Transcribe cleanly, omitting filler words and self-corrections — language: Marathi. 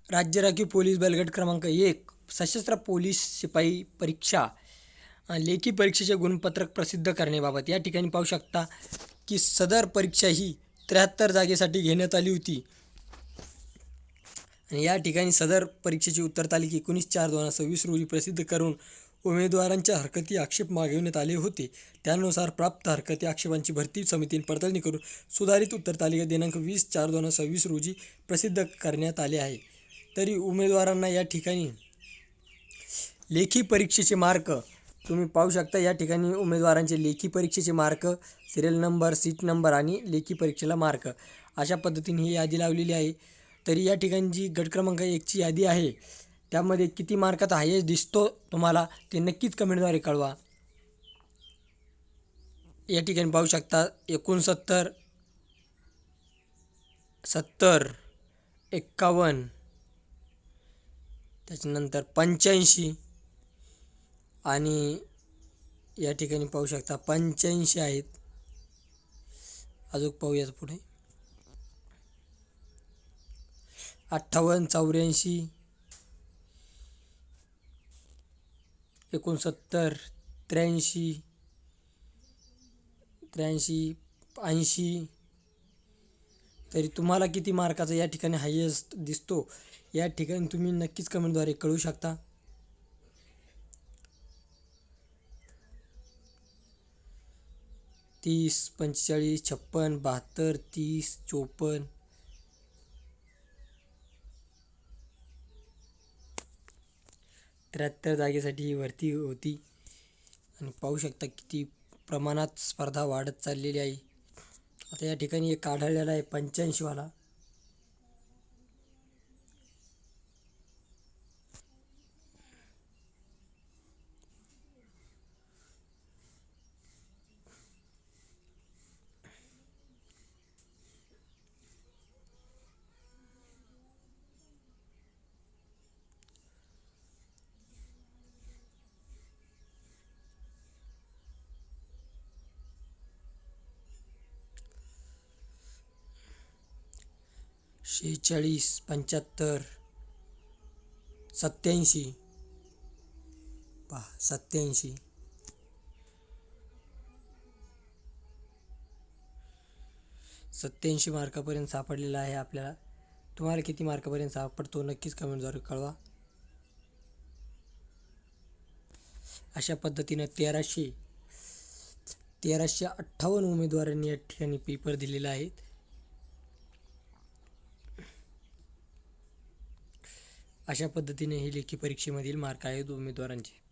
राज्य राखीव पोलीस बलगट क्रमांक 1 सशस्त्र पोलीस शिपाई परीक्षा लेखी परीक्षेचे गुणपत्रक प्रसिद्ध करण्याबाबत या ठिकाणी पाहू शकता की सदर परीक्षा ही 73 जागेसाठी घेण्यात आली होती आणि या ठिकाणी सदर परीक्षेची उत्तर तारीख 19/4/2026 रोजी प्रसिद्ध करून उमेदवारांच्या हरकती आक्षेप मागविण्यात आले होते. त्यानुसार प्राप्त हरकती आक्षेपांची भरती समितीने पडताळणी करून सुधारित उत्तर तालिका दिनांक 20/4/2026 रोजी प्रसिद्ध करण्यात आले आहे. तरी उमेदवारांना या ठिकाणी लेखी परीक्षेचे मार्क तुम्ही पाहू शकता. या ठिकाणी उमेदवारांचे लेखी परीक्षेचे mark, serial number, seat number आणि लेखी परीक्षेला मार्क अशा पद्धतीने ही यादी लावलेली आहे. तरी या ठिकाणी जी गट क्रमांक 1ची यादी आहे त्यामध्ये किती मार्काचा हायेस्ट दिसतो तुम्हाला ते नक्कीच कमेंटद्वारे कळवा. या ठिकाणी पाहू शकता 69, 70, 51, त्याच्यानंतर 85 आणि या ठिकाणी पाहू शकता 85 आहेत. अजून पाहूयात पुढे 58, 84, 69, 83, 80. तरी तुम्हाला किती मार्काचा या ठिकाणी हायेस्ट दिसतो या ठिकाणी तुम्ही नक्कीच कमेंटद्वारे कळवू शकता. तीस, 45, 56, 72, 30, 54, 73 जागेसाठी ही भरती होती आणि पाहू शकता किती प्रमाणात स्पर्धा वाढत चाललेली आहे. आता या ठिकाणी एक आढळलेला आहे 85 वाला. शेहेचाळीस, 75, 87, पहा 87, 87 मार्कापर्यंत सापडलेला आहे आपल्याला. तुम्हाला किती मार्कापर्यंत सापडतो नक्कीच कमेंटद्वारे कळवा. अशा पद्धतीनं 1358 उमेदवारांनी या ठिकाणी पेपर दिलेला आहे. अशा पद्धतीने हे लेखी परीक्षेमधील मार्क आहेत उमेदवारांचे.